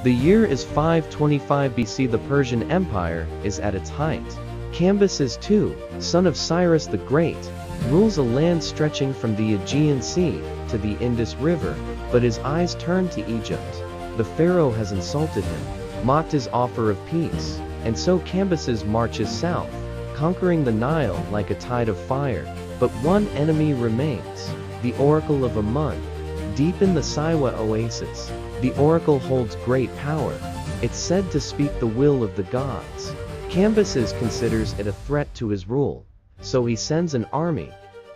The year is 525 BC. The Persian Empire is at its height. Cambyses II, son of Cyrus the Great, rules a land stretching from the Aegean Sea to the Indus River, but his eyes turn to Egypt. The pharaoh has insulted him, mocked his offer of peace, and so Cambyses marches south, conquering the Nile like a tide of fire. But one enemy remains, the Oracle of Amun. Deep in the Siwa oasis, the oracle holds great power. It's said to speak the will of the gods. Cambyses considers it a threat to his rule, so he sends an army,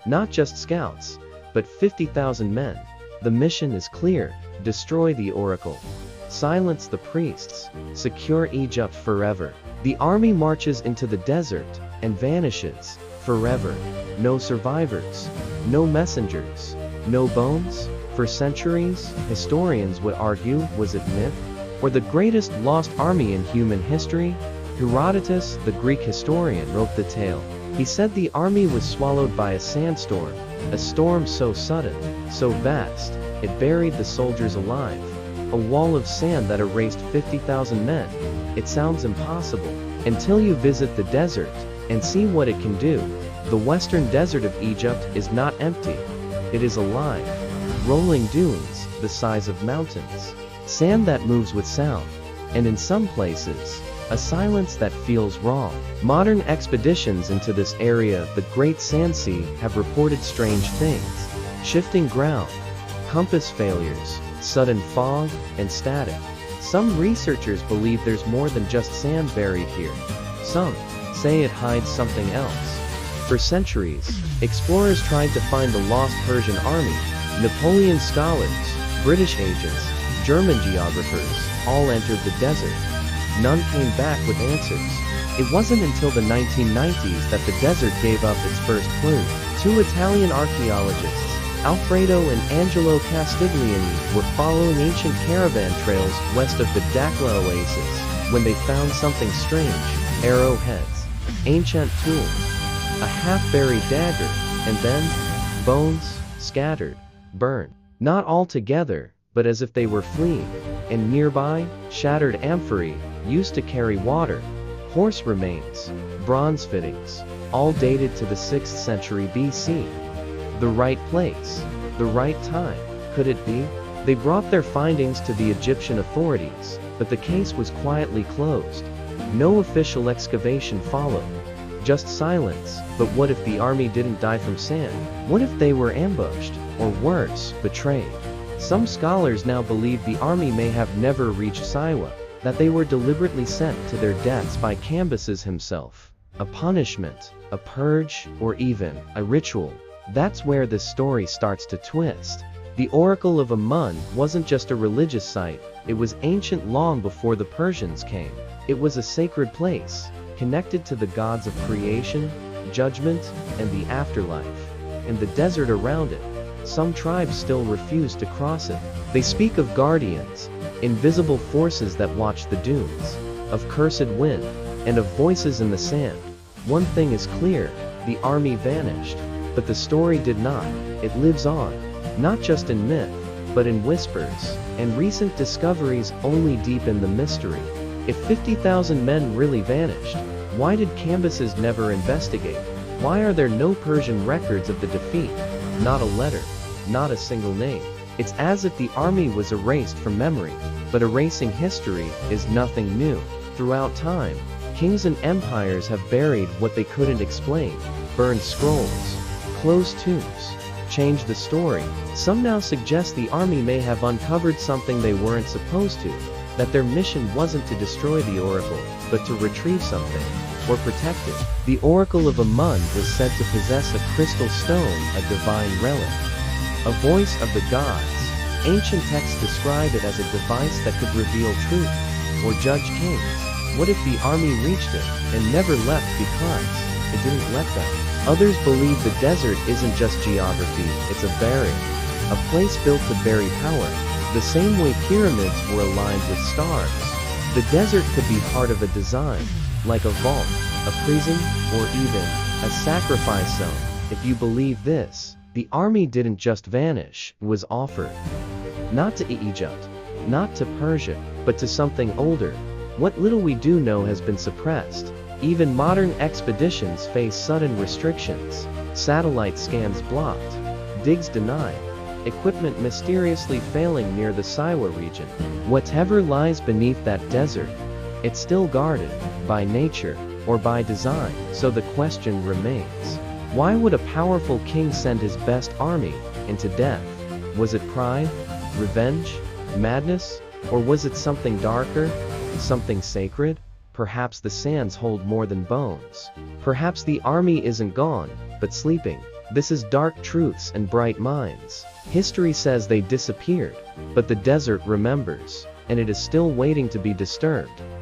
not just scouts, but 50,000 men. The mission is clear: destroy the oracle, silence the priests, secure Egypt forever. The army marches into the desert and vanishes forever. No survivors, no messengers, no bones. For centuries, historians would argue, was it myth, or the greatest lost army in human history? Herodotus, the Greek historian, wrote the tale. He said the army was swallowed by a sandstorm, a storm so sudden, so vast, it buried the soldiers alive. A wall of sand that erased 50,000 men. It sounds impossible, until you visit the desert, and see what it can do. The western desert of Egypt is not empty. It is alive. Rolling dunes, the size of mountains. Sand that moves with sound. And in some places, a silence that feels wrong. Modern expeditions into this area, the Great Sand Sea, have reported strange things. Shifting ground, compass failures, sudden fog, and static. Some researchers believe there's more than just sand buried here. Some say it hides something else. For centuries, explorers tried to find the lost Persian army. Napoleon scholars, British agents, German geographers, all entered the desert. None came back with answers. It wasn't until the 1990s that the desert gave up its first clue. Two Italian archaeologists, Alfredo and Angelo Castiglioni, were following ancient caravan trails west of the Dakhla oasis, when they found something strange: arrowheads, ancient tools, a half-buried dagger, and then bones, scattered, burned. Not all together, but as if they were fleeing. And nearby, shattered amphorae, used to carry water, horse remains, bronze fittings, all dated to the 6th century BC. The right place, the right time. Could it be? They brought their findings to the Egyptian authorities, but the case was quietly closed. No official excavation followed. Just silence. But what if the army didn't die from sand? What if they were ambushed, or worse, betrayed? Some scholars now believe the army may have never reached Siwa, that they were deliberately sent to their deaths by Cambyses himself. A punishment, a purge, or even a ritual. That's where this story starts to twist. The Oracle of Amun wasn't just a religious site, it was ancient long before the Persians came. It was a sacred place, connected to the gods of creation, judgment, and the afterlife. In the desert around it, some tribes still refuse to cross it. They speak of guardians, invisible forces that watch the dunes, of cursed wind, and of voices in the sand. One thing is clear, the army vanished. But the story did not. It lives on, not just in myth, but in whispers, and recent discoveries only deepen the mystery. If 50,000 men really vanished, why did Cambyses never investigate? Why are there no Persian records of the defeat? Not a letter, not a single name. It's as if the army was erased from memory. But erasing history is nothing new. Throughout time, kings and empires have buried what they couldn't explain, burned scrolls, closed tombs, changed the story. Some now suggest the army may have uncovered something they weren't supposed to, that their mission wasn't to destroy the oracle, but to retrieve something, or protect it. The Oracle of Amun was said to possess a crystal stone, a divine relic, a voice of the gods. Ancient texts describe it as a device that could reveal truth, or judge kings. What if the army reached it, and never left because it didn't let them? Others believe the desert isn't just geography, it's a barrier, a place built to bury power, the same way pyramids were aligned with stars. The desert could be part of a design, like a vault, a prison, or even a sacrifice zone. If you believe this, the army didn't just vanish, it was offered. Not to Egypt, not to Persia, but to something older. What little we do know has been suppressed. Even modern expeditions face sudden restrictions. Satellite scans blocked. Digs denied. Equipment mysteriously failing near the Siwa region. Whatever lies beneath that desert, it's still guarded, by nature, or by design. So the question remains. Why would a powerful king send his best army into death? Was it pride? Revenge? Madness? Or was it something darker? Something sacred? Perhaps the sands hold more than bones. Perhaps the army isn't gone, but sleeping. This is Dark Truths and Bright Minds. History says they disappeared, but the desert remembers, and it is still waiting to be disturbed.